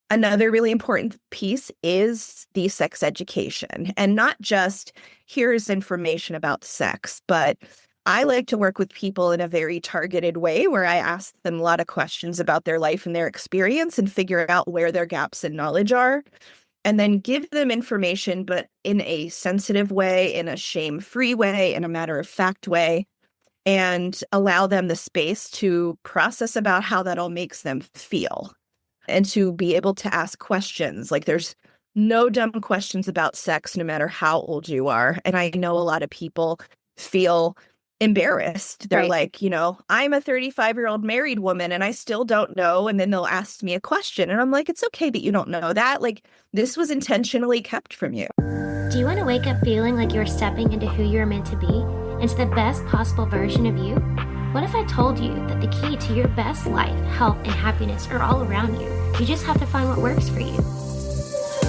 Another really important piece is the sex education, and not just here's information about sex, but I like to work with people in a very targeted way where I ask them a lot of questions about their life and their experience and figure out where their gaps in knowledge are, and then give them information, but in a sensitive way, in a shame-free way, in a matter-of-fact way, and allow them the space to process about how that all makes them feel and to be able to ask questions. Like there's no dumb questions about sex, no matter how old you are. And I know a lot of people feel embarrassed. They're Right. like, I'm a 35-year-old married woman and I still don't know. And then they'll ask me a question. And I'm like, it's okay that you don't know that. Like this was intentionally kept from you. Do you want to wake up feeling like you're stepping into who you're meant to be, into the best possible version of you? What if I told you that the key to your best life, health, and happiness are all around you? You just have to find what works for you.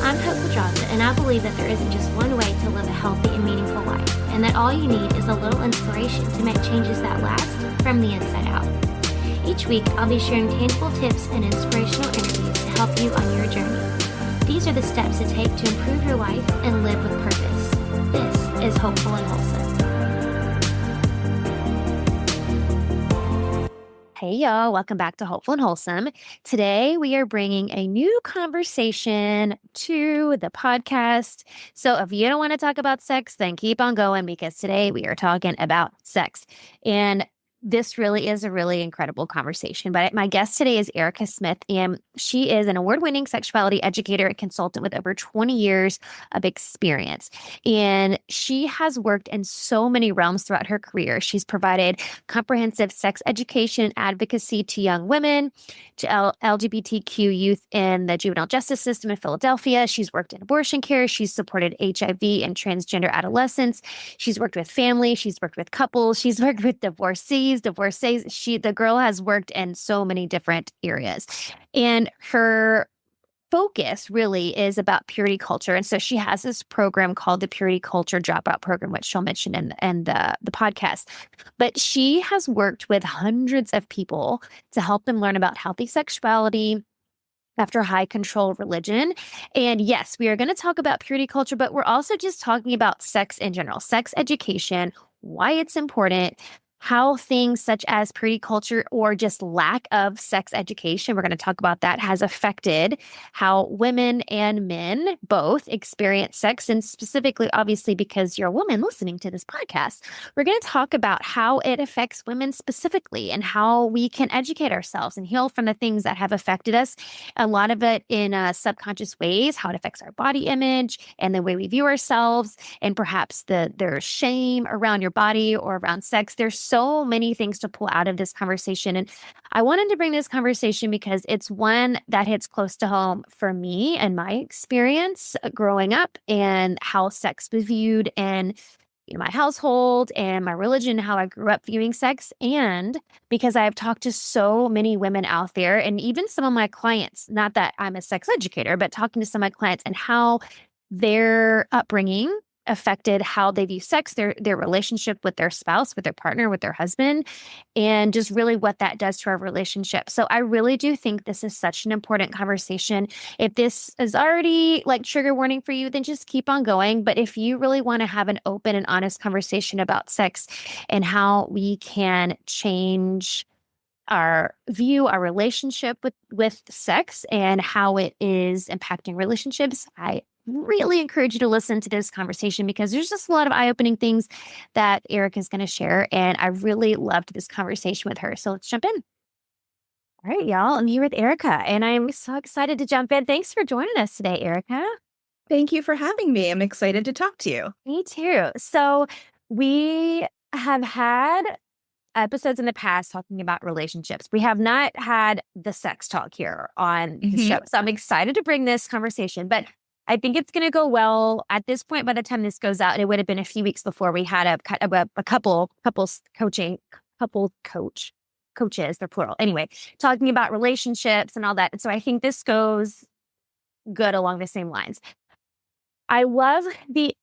I'm hopeful Jada, and I believe that there isn't just one way to live a healthy and meaningful life, and that all you need is a little inspiration to make changes that last from the inside out. Each week, I'll be sharing tangible tips and inspirational interviews to help you on your journey. These are the steps to take to improve your life and live with purpose. This is Hopeful and Wholesome. Hey, y'all. Welcome back to Hopeful and Wholesome. Today, we are bringing a new conversation to the podcast. So if you don't want to talk about sex, then keep on going because today we are talking about sex. And this really is a really incredible conversation. But my guest today is Erica Smith, and she is an award-winning sexuality educator and consultant with over 20 years of experience. And she has worked in so many realms throughout her career. She's provided comprehensive sex education and advocacy to young women, to LGBTQ youth in the juvenile justice system in Philadelphia. She's worked in abortion care. She's supported HIV and transgender adolescents. She's worked with families. She's worked with couples. She's worked with divorcees. The girl has worked in so many different areas. And her focus really is about purity culture. And so she has this program called the Purity Culture Dropout Program, which she'll mention in the podcast. But she has worked with hundreds of people to help them learn about healthy sexuality after high control religion. And yes, we are going to talk about purity culture, but we're also just talking about sex in general, sex education, why it's important, how things such as purity culture or just lack of sex education, we're going to talk about that, has affected how women and men both experience sex. And specifically, obviously, because you're a woman listening to this podcast, we're going to talk about how it affects women specifically and how we can educate ourselves and heal from the things that have affected us. A lot of it in subconscious ways, how it affects our body image and the way we view ourselves, and perhaps there's shame around your body or around sex. There's so many things to pull out of this conversation. And I wanted to bring this conversation because it's one that hits close to home for me and my experience growing up and how sex was viewed in my household and my religion, how I grew up viewing sex. And because I've talked to so many women out there and even some of my clients, not that I'm a sex educator, but talking to some of my clients and how their upbringing affected how they view sex, their relationship with their spouse, with their partner, with their husband, and just really what that does to our relationship. So I really do think this is such an important conversation. If this is already like trigger warning for you, then just keep on going. But if you really want to have an open and honest conversation about sex and how we can change our view, our relationship with sex and how it is impacting relationships, I really encourage you to listen to this conversation because there's just a lot of eye-opening things that Erica is going to share. And I really loved this conversation with her. So let's jump in. All right, y'all. I'm here with Erica and I'm so excited to jump in. Thanks for joining us today, Erica. Thank you for having me. I'm excited to talk to you. Me too. So we have had episodes in the past talking about relationships. We have not had the sex talk here on the show. So I'm excited to bring this conversation, but I think it's going to go well at this point. By the time this goes out, it would have been a few weeks before we had a couples coaches, they're plural. Anyway, talking about relationships and all that. And so I think this goes good along the same lines. I love the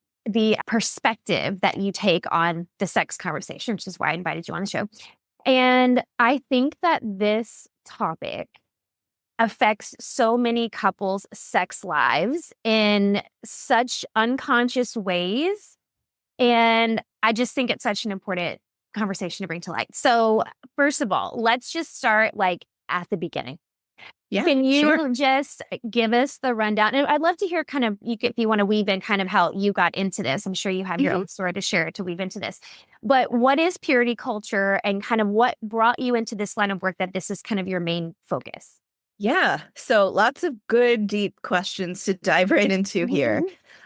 perspective that you take on the sex conversation, which is why I invited you on the show. And I think that this topic affects so many couples' sex lives in such unconscious ways. And I just think it's such an important conversation to bring to light. So, first of all, let's just start like at the beginning. Yeah, Can you sure. just give us the rundown? And I'd love to hear kind of if you want to weave in kind of how you got into this. I'm sure you have your own story to share to weave into this. But what is purity culture and kind of what brought you into this line of work that this is kind of your main focus? Yeah. So lots of good, deep questions to dive right into here.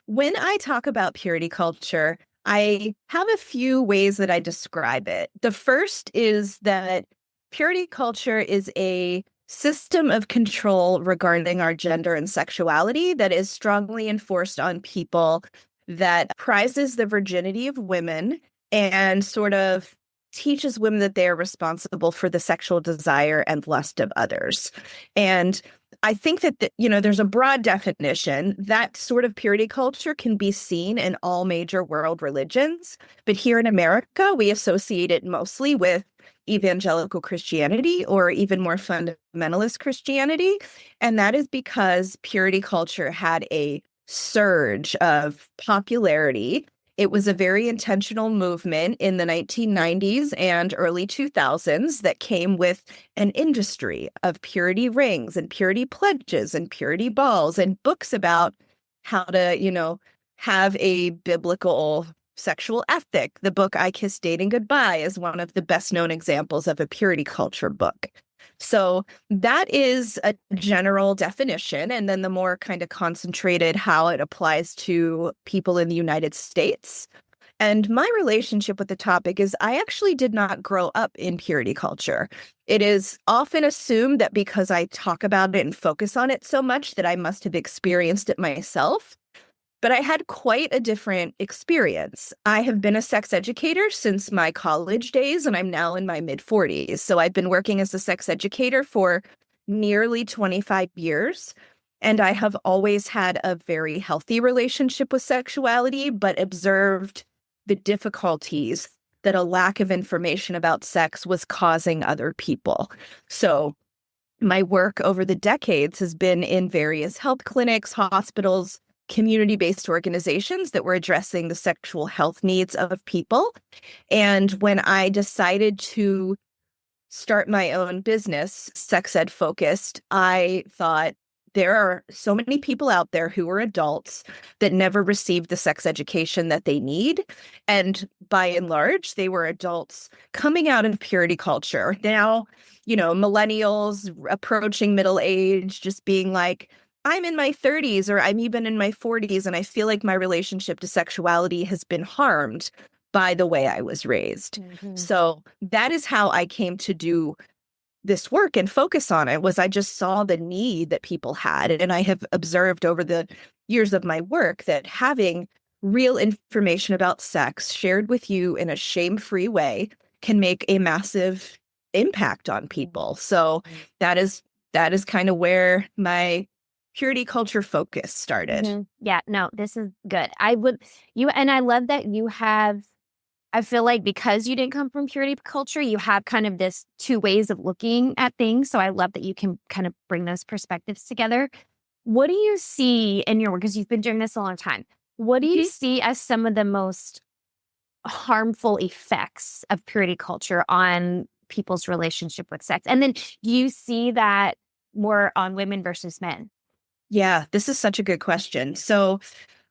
When I talk about purity culture, I have a few ways that I describe it. The first is that purity culture is a system of control regarding our gender and sexuality that is strongly enforced on people, that prizes the virginity of women and sort of teaches women that they are responsible for the sexual desire and lust of others. And I think that, there's a broad definition. That sort of purity culture can be seen in all major world religions. But here in America, we associate it mostly with evangelical Christianity or even more fundamentalist Christianity. And that is because purity culture had a surge of popularity. It was a very intentional movement in the 1990s and early 2000s that came with an industry of purity rings and purity pledges and purity balls and books about how to, have a biblical sexual ethic. The book I Kissed Dating Goodbye is one of the best known examples of a purity culture book. So that is a general definition. And then the more kind of concentrated how it applies to people in the United States. And my relationship with the topic is I actually did not grow up in purity culture. It is often assumed that because I talk about it and focus on it so much that I must have experienced it myself. But I had quite a different experience. I have been a sex educator since my college days, and I'm now in my mid-40s. So I've been working as a sex educator for nearly 25 years. And I have always had a very healthy relationship with sexuality, but observed the difficulties that a lack of information about sex was causing other people. So my work over the decades has been in various health clinics, hospitals, community-based organizations that were addressing the sexual health needs of people. And when I decided to start my own business, sex ed focused, I thought there are so many people out there who are adults that never received the sex education that they need. And by and large, they were adults coming out of purity culture. Now, millennials approaching middle age, just being like, I'm in my 30s or I'm even in my 40s, and I feel like my relationship to sexuality has been harmed by the way I was raised. So that is how I came to do this work and focus on it. Was I just saw the need that people had. And I have observed over the years of my work that having real information about sex shared with you in a shame-free way can make a massive impact on people. So that is kind of where my purity culture focus started. Yeah, no, this is good. I love that you have, I feel like because you didn't come from purity culture, you have kind of this two ways of looking at things. So I love that you can kind of bring those perspectives together. What do you see in your work? Because you've been doing this a long time. What do you see as some of the most harmful effects of purity culture on people's relationship with sex? And then you see that more on women versus men? Yeah, this is such a good question. So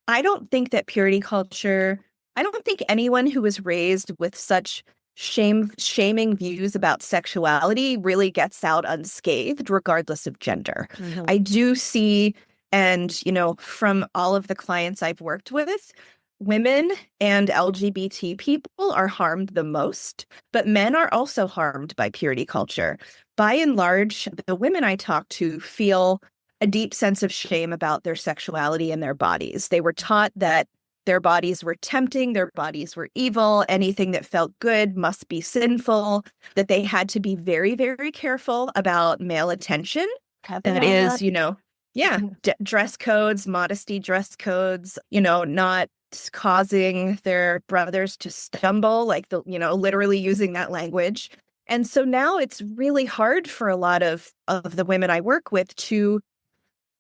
I don't think that purity culture, I don't think anyone who was raised with such shaming views about sexuality really gets out unscathed, regardless of gender. I do see, and, from all of the clients I've worked with, women and LGBT people are harmed the most, but men are also harmed by purity culture. By and large, the women I talk to feel a deep sense of shame about their sexuality and their bodies. They were taught that their bodies were tempting, their bodies were evil, anything that felt good must be sinful, that they had to be very, very careful about male attention. That is, dress codes, modesty dress codes, not causing their brothers to stumble, like literally using that language. And so now it's really hard for a lot of the women I work with to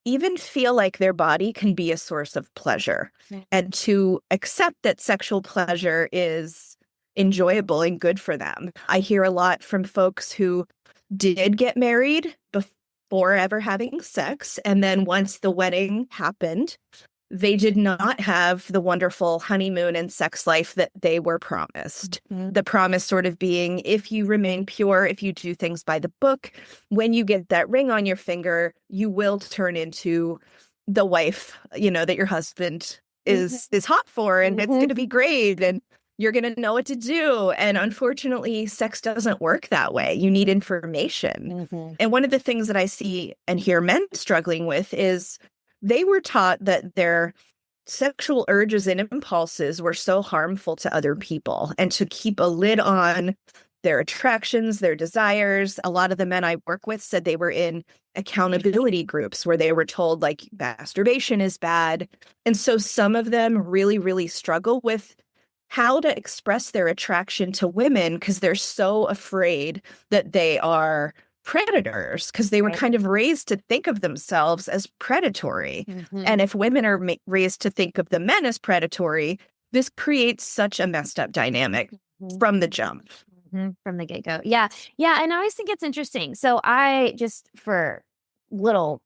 even feel like their body can be a source of pleasure and to accept that sexual pleasure is enjoyable and good for them. I hear a lot from folks who did get married before ever having sex. And then once the wedding happened, they did not have the wonderful honeymoon and sex life that they were promised. Mm-hmm. The promise sort of being, if you remain pure, if you do things by the book, when you get that ring on your finger, you will turn into the wife, that your husband is hot for, and it's going to be great, and you're going to know what to do. And unfortunately, sex doesn't work that way. You need information. Mm-hmm. And one of the things that I see and hear men struggling with is they were taught that their sexual urges and impulses were so harmful to other people, and to keep a lid on their attractions, their desires. A lot of the men I work with said they were in accountability groups where they were told, like, masturbation is bad. And so some of them really, really struggle with how to express their attraction to women because they're so afraid that they are predators, because they were kind of raised to think of themselves as predatory. Mm-hmm. And if women are raised to think of the men as predatory, this creates such a messed up dynamic from the jump. Mm-hmm. From the get-go. Yeah. Yeah. And I always think it's interesting. So for little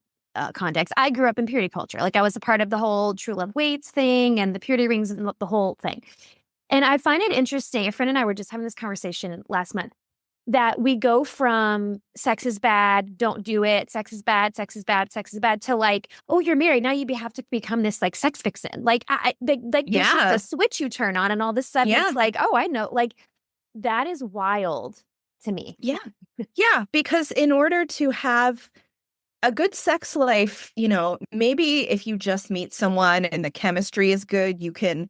context, I grew up in purity culture. Like, I was a part of the whole True Love Waits thing and the purity rings and the whole thing. And I find it interesting. A friend and I were just having this conversation last month, that we go from sex is bad, don't do it, sex is bad, sex is bad, sex is bad, to like, oh, you're married, now you have to become this like sex vixen. Like, there's just a switch you turn on, and all of a sudden it's like, oh, I know. Like, that is wild to me. Yeah. Yeah. Because in order to have a good sex life, maybe if you just meet someone and the chemistry is good, you can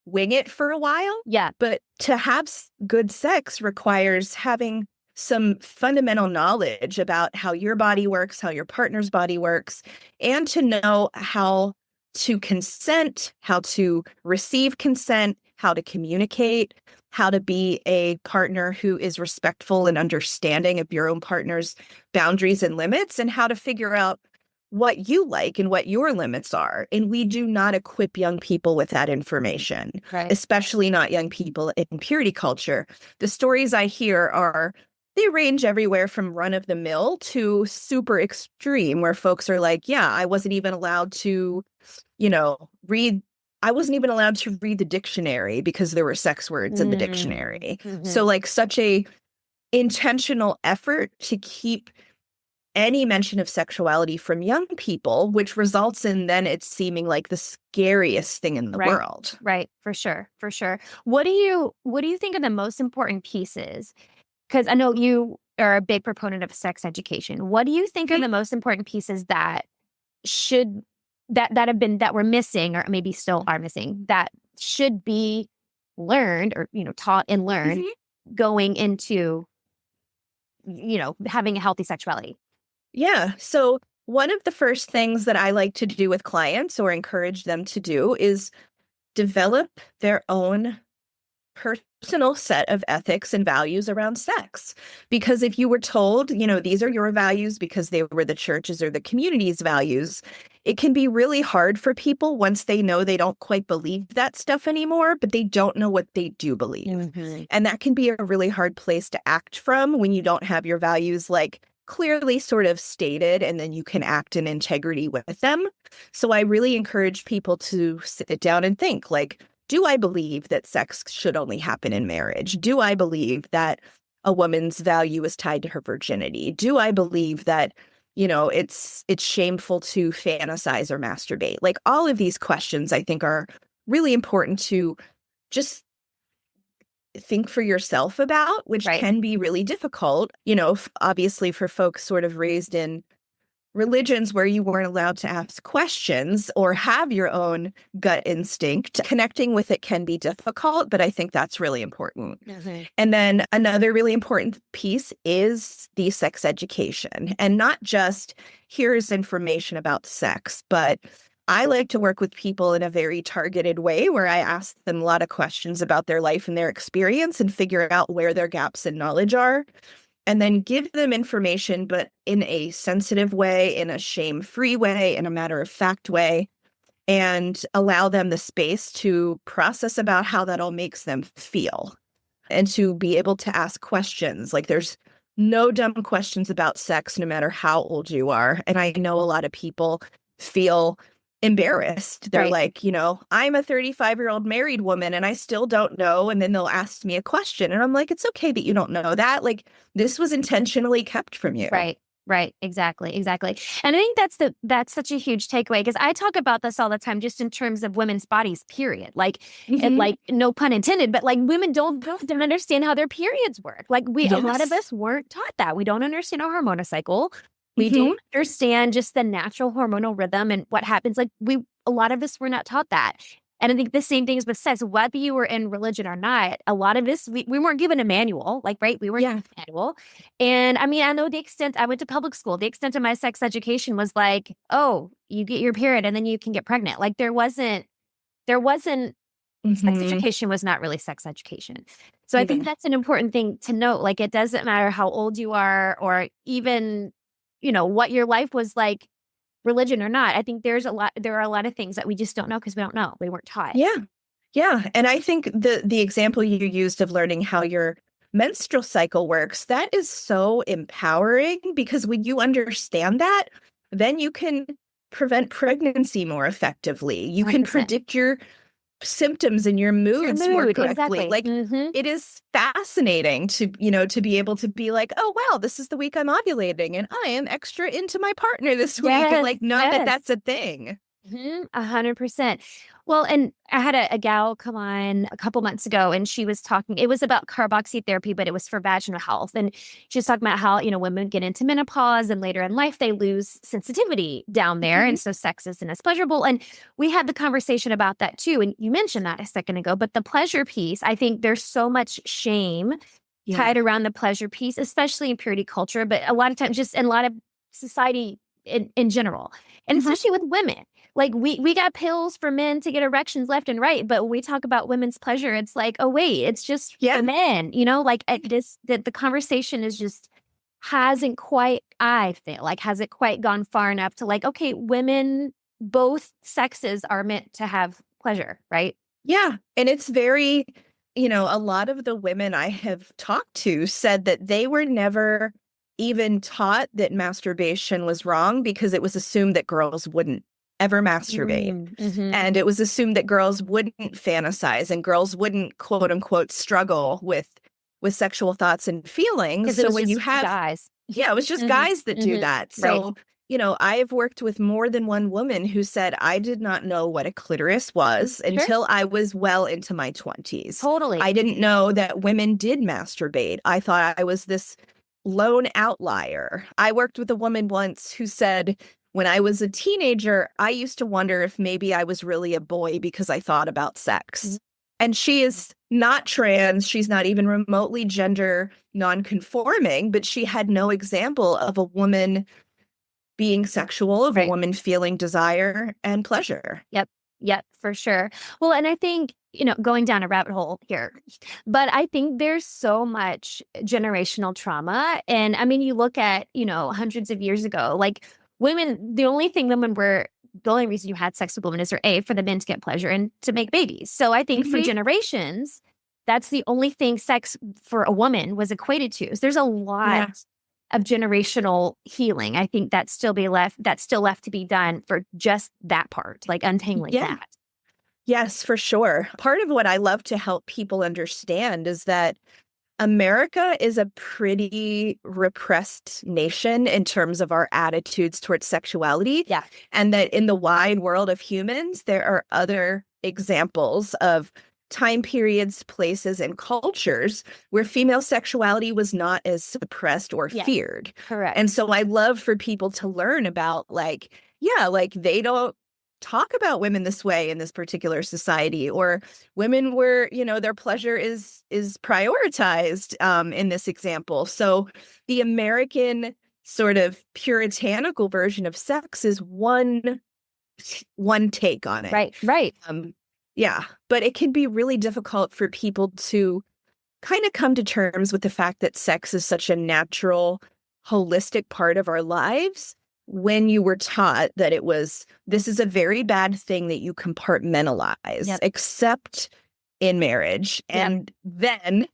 wing it for a while. Yeah. But to have good sex requires having some fundamental knowledge about how your body works, how your partner's body works, and to know how to consent, how to receive consent, how to communicate, how to be a partner who is respectful and understanding of your own partner's boundaries and limits, and how to figure out what you like and what your limits are. And we do not equip young people with that information, especially not young people in purity culture. The stories I hear they range everywhere from run of the mill to super extreme, where folks are like, yeah, I wasn't even allowed to, read the dictionary because there were sex words in the dictionary. Mm-hmm. So like such a intentional effort to keep any mention of sexuality from young people, which results in then it seeming like the scariest thing in the world. Right. For sure. For sure. What do you think are the most important pieces? Because I know you are a big proponent of sex education. What do you think are the most important pieces that were missing, or maybe still are missing, that should be learned or, taught and learned going into, having a healthy sexuality? Yeah. So one of the first things that I like to do with clients, or encourage them to do, is develop their own personal set of ethics and values around sex. Because if you were told, these are your values because they were the church's or the community's values, it can be really hard for people once they know they don't quite believe that stuff anymore, but they don't know what they do believe. Mm-hmm. And that can be a really hard place to act from when you don't have your values clearly sort of stated, and then you can act in integrity with them. So I really encourage people to sit down and think, do I believe that sex should only happen in marriage? Do I believe that a woman's value is tied to her virginity? Do I believe that, it's shameful to fantasize or masturbate? All of these questions I think are really important to just think for yourself about, which can be really difficult, obviously for folks sort of raised in religions where you weren't allowed to ask questions or have your own gut instinct. Connecting with it can be difficult, but I think that's really important. Mm-hmm. And then another really important piece is the sex education, and not just here's information about sex, but I like to work with people in a very targeted way where I ask them a lot of questions about their life and their experience and figure out where their gaps in knowledge are, and then give them information, but in a sensitive way, in a shame-free way, in a matter-of-fact way, and allow them the space to process about how that all makes them feel and to be able to ask questions. Like, there's no dumb questions about sex, no matter how old you are. And I know a lot of people feel embarrassed. They're Right. like, I'm a 35-year-old married woman and I still don't know. And then they'll ask me a question. And I'm like, it's okay that you don't know that. Like, this was intentionally kept from you. Right. Right. Exactly. Exactly. And I think that's such a huge takeaway, because I talk about this all the time, just in terms of women's bodies, period. Like, Mhm. like, no pun intended, but like, women don't understand how their periods work. Like, a lot of Yes. us weren't taught that. We don't understand our hormonal cycle. We Mhm. don't understand just the natural hormonal rhythm and what happens. Like, a lot of us were not taught that. And I think the same thing is with sex. Whether you were in religion or not, a lot of us, we weren't given a manual, like, right? We weren't Yeah. given a manual. And I mean, I know the extent, I went to public school, the extent of my sex education was like, oh, you get your period and then you can get pregnant. Like, there wasn't, sex Mhm. education was not really sex education. So I Yeah. think that's an important thing to note. Like, it doesn't matter how old you are, or even, what your life was like, religion or not. I think there are a lot of things that we just don't know because we don't know. We weren't taught. Yeah. Yeah. And I think the example you used of learning how your menstrual cycle works, that is so empowering, because when you understand that, then you can prevent pregnancy more effectively. You can 100%. predict your symptoms and your moods more mood, correctly. exactly. Like, Mhm. it is fascinating to be able to be like, oh, wow, this is the week I'm ovulating and I am extra into my partner this week. And Yes, like, know that yes. that's a thing. 100%. Well, and I had a gal come on a couple months ago, and she was talking, it was about carboxy therapy, but it was for vaginal health. And she was talking about how, women get into menopause and later in life, they lose sensitivity down there. Mhm. And so sex isn't as pleasurable. And we had the conversation about that too. And you mentioned that a second ago, but the pleasure piece, I think there's so much shame Yeah. tied around the pleasure piece, especially in purity culture, but a lot of times just in a lot of society in general, and Mhm. especially with women. Like, we got pills for men to get erections left and right, but when we talk about women's pleasure, it's like, oh wait, it's just Yeah. for men, like that the conversation is just hasn't quite, I feel like, hasn't quite gone far enough to like, okay, women, both sexes are meant to have pleasure, right? Yeah. And it's very, a lot of the women I have talked to said that they were never even taught that masturbation was wrong, because it was assumed that girls wouldn't ever masturbate. Mm-hmm. And it was assumed that girls wouldn't fantasize and girls wouldn't, quote unquote, struggle with sexual thoughts and feelings. Because it So was when just you have, guys. yeah, it was just Mhm. guys that do Mhm. that. Right. So, I've worked with more than one woman who said, I did not know what a clitoris was Sure. until I was well into my 20s. Totally. I didn't know that women did masturbate. I thought I was this lone outlier. I worked with a woman once who said, when I was a teenager, I used to wonder if maybe I was really a boy because I thought about sex. Mhm. And she is not trans. She's not even remotely gender non-conforming, but she had no example of a woman being sexual, of a Right. woman feeling desire and pleasure. Yep, for sure. Well, and I think, going down a rabbit hole here, but I think there's so much generational trauma. And I mean, you look at, hundreds of years ago, like, women, the only reason you had sex with women is for the men to get pleasure and to make babies. So I think for Mhm. generations, that's the only thing sex for a woman was equated to. So there's a lot Yeah. of generational healing. I think that's still left to be done for just that part, like untangling Yeah. that. Yes, for sure. Part of what I love to help people understand is that America is a pretty repressed nation in terms of our attitudes towards sexuality. Yeah. And that in the wide world of humans, there are other examples of time periods, places, and cultures where female sexuality was not as suppressed or Yeah. feared. Correct. And so I love for people to learn about, like, yeah, like, they don't talk about women this way in this particular society, or women were, their pleasure is prioritized in this example. So the American sort of puritanical version of sex is one one take on it. Right. Yeah, but it can be really difficult for people to kind of come to terms with the fact that sex is such a natural, holistic part of our lives when you were taught that this is a very bad thing that you compartmentalize, except in marriage. And then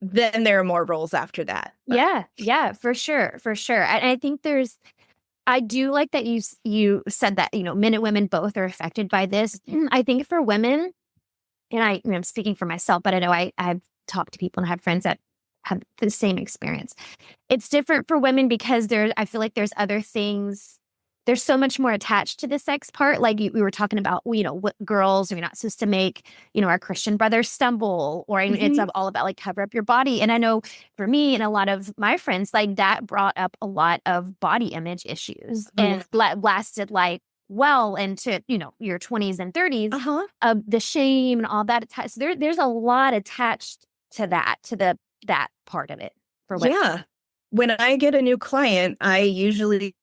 there are more roles after that. Yeah, for sure. And I think I do like that you said that, men and women both are affected by this. I think for women, and I'm speaking for myself, but I know I've talked to people and had friends that have the same experience. It's different for women because I feel like there's other things. There's so much more attached to the sex part. Like we were talking about, what girls are not supposed to make, our Christian brothers stumble, or it's all about like cover up your body. And I know for me and a lot of my friends, like that brought up a lot of body image issues and lasted like well into, your 20s and 30s of the shame and all that attached. So there's a lot attached to that, that part of it for women. Yeah. When I get a new client, I usually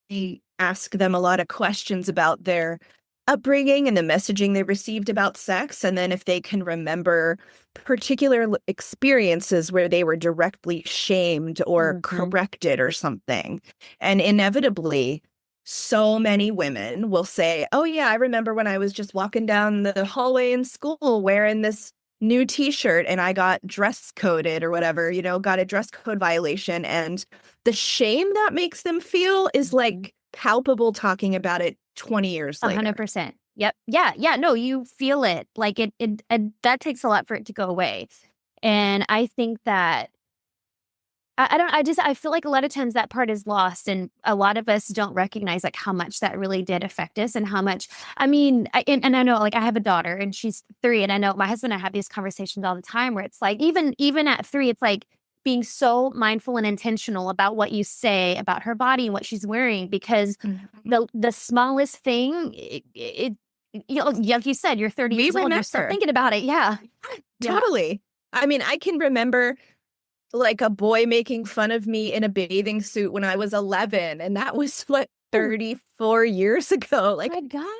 ask them a lot of questions about their upbringing and the messaging they received about sex. And then if they can remember particular experiences where they were directly shamed or corrected or something. And inevitably, so many women will say, oh, yeah, I remember when I was just walking down the hallway in school wearing this new t-shirt and I got dress coded or whatever, got a dress code violation. And the shame that makes them feel is like palpable talking about it 20 years later. 100%. Yep. Yeah. No, you feel it. Like it that takes a lot for it to go away. And I think that I feel like a lot of times that part is lost, and a lot of us don't recognize like how much that really did affect us and how much, and I know like I have a daughter and she's 3, and I know my husband and I have these conversations all the time where it's like, even at 3, it's like being so mindful and intentional about what you say about her body and what she's wearing, because the smallest thing, like you said, you're 30 years old, you're still thinking about it. Yeah. Totally. I mean, I can remember like a boy making fun of me in a bathing suit when I was 11, and that was what 34 years ago. Like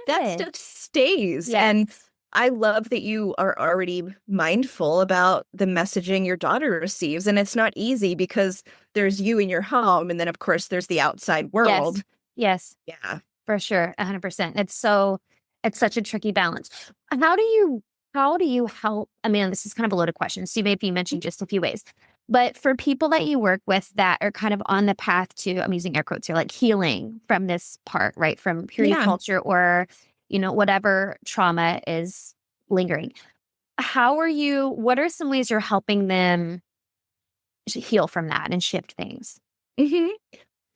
that stuff stays. Yes. And I love that you are already mindful about the messaging your daughter receives. And it's not easy because there's you in your home, and then of course there's the outside world. Yes. Yeah. For sure. 100%. It's such a tricky balance. How do you help? I mean, this is kind of a loaded question, so maybe you mentioned just a few ways. But for people that you work with that are kind of on the path to, I'm using air quotes here, like healing from this part, right? From purity culture or, whatever trauma is lingering. What are some ways you're helping them heal from that and shift things?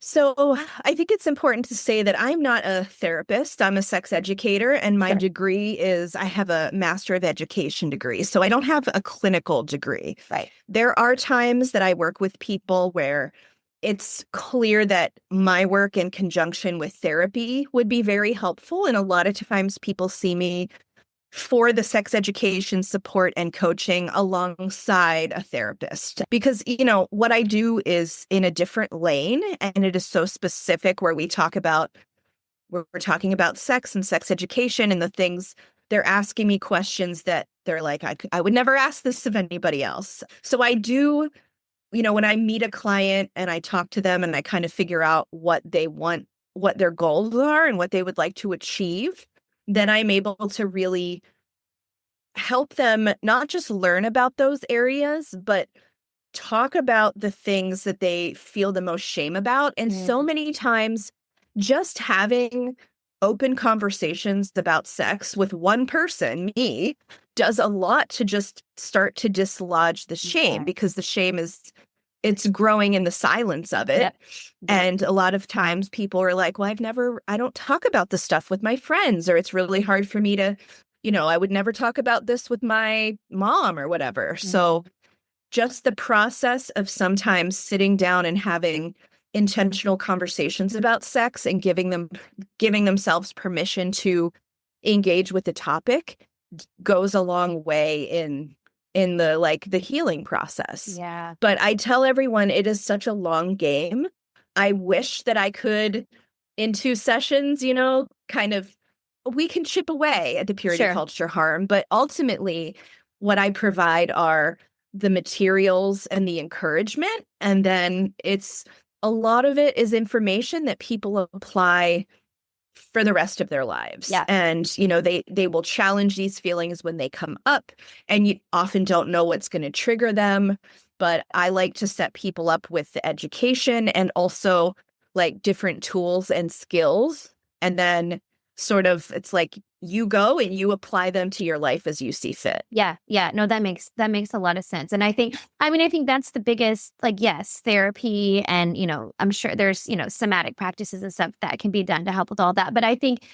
So I think it's important to say that I'm not a therapist. I'm a sex educator, and my degree is, I have a Master of Education degree. So I don't have a clinical degree. Right. There are times that I work with people where it's clear that my work in conjunction with therapy would be very helpful. And a lot of times people see me for the sex education support and coaching alongside a therapist. Because, what I do is in a different lane, and it is so specific where we're talking about sex and sex education and the things they're asking me questions that they're like, I would never ask this of anybody else. So I do, when I meet a client and I talk to them and I kind of figure out what they want, what their goals are and what they would like to achieve, then I'm able to really help them not just learn about those areas, but talk about the things that they feel the most shame about. And so many times just having open conversations about sex with one person, me, does a lot to just start to dislodge the shame, because the shame it's growing in the silence of it. Yep. And a lot of times people are like, well, I don't talk about this stuff with my friends, or it's really hard for me to, I would never talk about this with my mom or whatever. So just the process of sometimes sitting down and having intentional conversations about sex and giving themselves permission to engage with the topic goes a long way in the healing process. Yeah. But I tell everyone it is such a long game. I wish that I could, in 2 sessions, kind of we can chip away at the purity Sure. culture harm, but ultimately what I provide are the materials and the encouragement. And then a lot of it is information that people apply for the rest of their lives. Yeah. And, they will challenge these feelings when they come up, and you often don't know what's going to trigger them. But I like to set people up with the education and also like different tools and skills. And then sort of it's like you go and you apply them to your life as you see fit. Yeah. Yeah. No, that makes a lot of sense. And I think that's the biggest, like, yes, therapy and, I'm sure there's, somatic practices and stuff that can be done to help with all that. But I think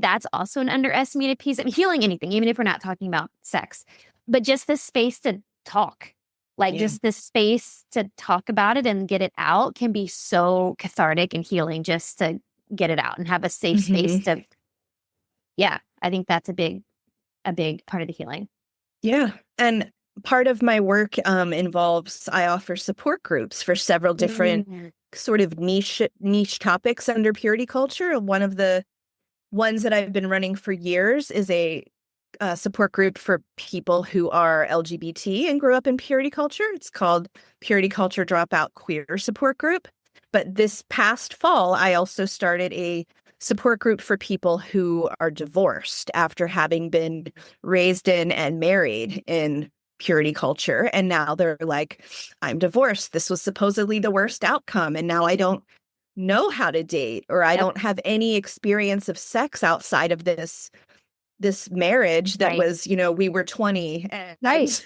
that's also an underestimated piece of healing anything, even if we're not talking about sex, but just the space to talk, like just the space to talk about it and get it out can be so cathartic and healing just to get it out and have a safe space to, I think that's a big part of the healing. Yeah. And part of my work involves, I offer support groups for several different sort of niche topics under purity culture. One of the ones that I've been running for years is a support group for people who are LGBT and grew up in purity culture. It's called Purity Culture Dropout Queer Support Group. But this past fall, I also started a support group for people who are divorced after having been raised in and married in purity culture. And now they're like, I'm divorced. This was supposedly the worst outcome. And now I don't know how to date, or I don't have any experience of sex outside of this marriage that was, we were 20 and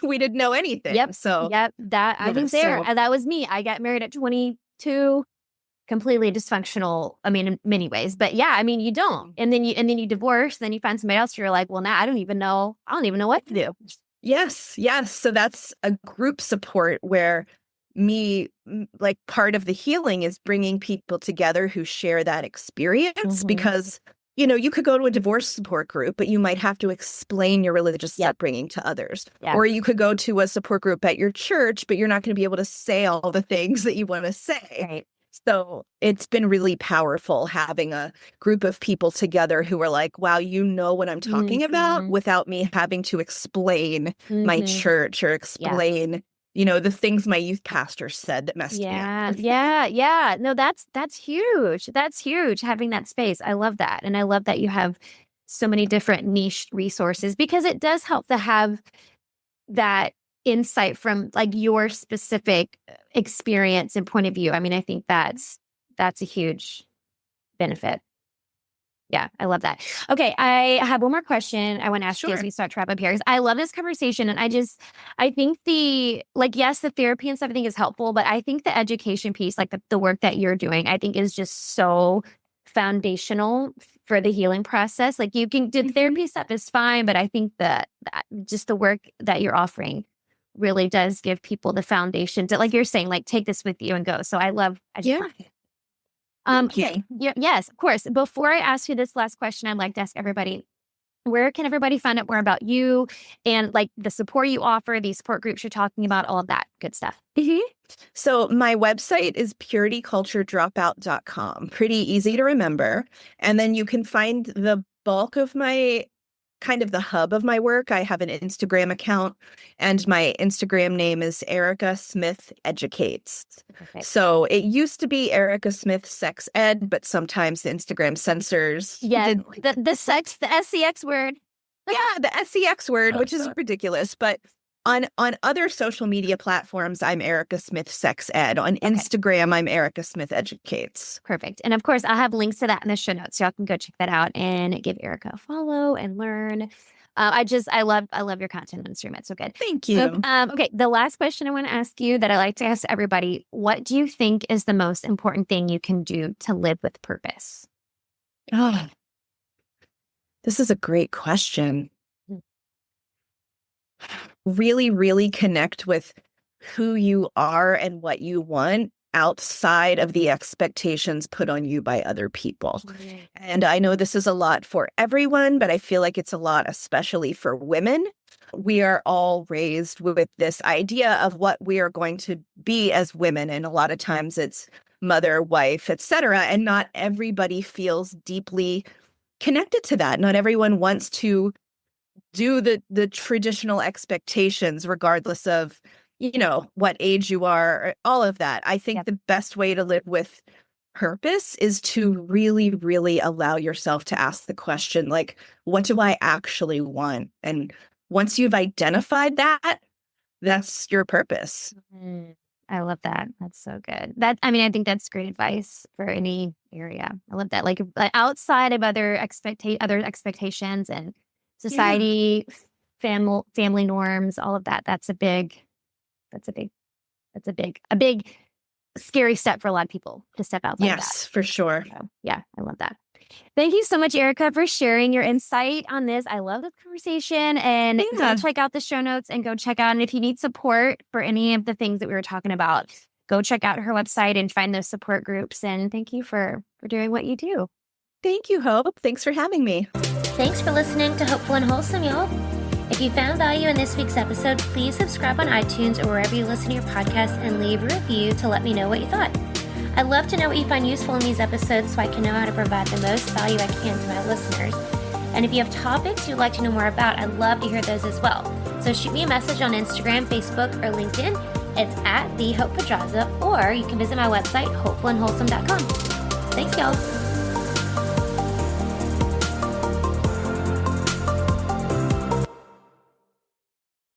we didn't know anything. Yep. So that I think that was me. I got married at 22, completely dysfunctional. I mean, in many ways, but you don't. And then you divorce, then you find somebody else. You're like, well, now I don't even know what to do. Yes. So that's a group support where like part of the healing is bringing people together who share that experience, because you could go to a divorce support group, but you might have to explain your religious upbringing to others. Or you could go to a support group at your church, but you're not going to be able to say all the things that you want to say. Right. So it's been really powerful having a group of people together who are like, wow, you know what I'm talking about, without me having to explain my church or explain the things my youth pastor said that messed me up. Yeah. No, that's huge. That's huge, having that space. I love that. And I love that you have so many different niche resources, because it does help to have that insight from like your specific experience and point of view. I mean, I think that's a huge benefit. Yeah, I love that. Okay, I have one more question I want to ask you as we start to wrap up here, because I love this conversation. And I think the therapy and stuff I think is helpful, but I think the education piece, like the work that you're doing, I think is just so foundational for the healing process. Like you can do therapy stuff is fine, but I think that just the work that you're offering really does give people the foundation to, like you're saying, like take this with you and go. So yes, of course. Before I ask you this last question, I'd like to ask everybody, where can everybody find out more about you and like the support you offer, these support groups you're talking about, all of that good stuff? So my website is purityculturedropout.com. Pretty easy to remember. And then you can find the bulk of my kind of the hub of my work. I have an Instagram account, and my Instagram name is Erica Smith Educates. Perfect. So it used to be Erica Smith Sex Ed, but sometimes the Instagram censors. Yeah, the SCX word. Yeah, the SCX word, which is ridiculous. But on other social media platforms, I'm Erica Smith Sex Ed. On Instagram, I'm Erica Smith Educates. Perfect. And of course, I'll have links to that in the show notes, so y'all can go check that out and give Erica a follow and learn. I love your content on Instagram. It's so good. Thank you. Okay, the last question I want to ask you that I like to ask everybody: what do you think is the most important thing you can do to live with purpose? Oh, this is a great question. Really, really connect with who you are and what you want outside of the expectations put on you by other people. And I know this is a lot for everyone, but I feel like it's a lot, especially for women. We are all raised with this idea of what we are going to be as women. And a lot of times it's mother, wife, etc. And not everybody feels deeply connected to that. Not everyone wants to do the traditional expectations, regardless of, what age you are, or all of that. I think the best way to live with purpose is to really, really allow yourself to ask the question, like, what do I actually want? And once you've identified that, that's your purpose. I love that. That's so good. I think that's great advice for any area. I love that. Like outside of other expectations and society, family norms, all of that. That's a big scary step for a lot of people to step out like that. Yes, for sure. So, yeah, I love that. Thank you so much, Erica, for sharing your insight on this. I love this conversation, and go check out the show notes and go check out. And if you need support for any of the things that we were talking about, go check out her website and find those support groups. And thank you for doing what you do. Thank you, Hope. Thanks for having me. Thanks for listening to Hopeful and Wholesome, y'all. If you found value in this week's episode, please subscribe on iTunes or wherever you listen to your podcast and leave a review to let me know what you thought. I'd love to know what you find useful in these episodes so I can know how to provide the most value I can to my listeners. And if you have topics you'd like to know more about, I'd love to hear those as well. So shoot me a message on Instagram, Facebook, or LinkedIn. It's @TheHopePedraza, or you can visit my website, hopefulandwholesome.com. Thanks, y'all.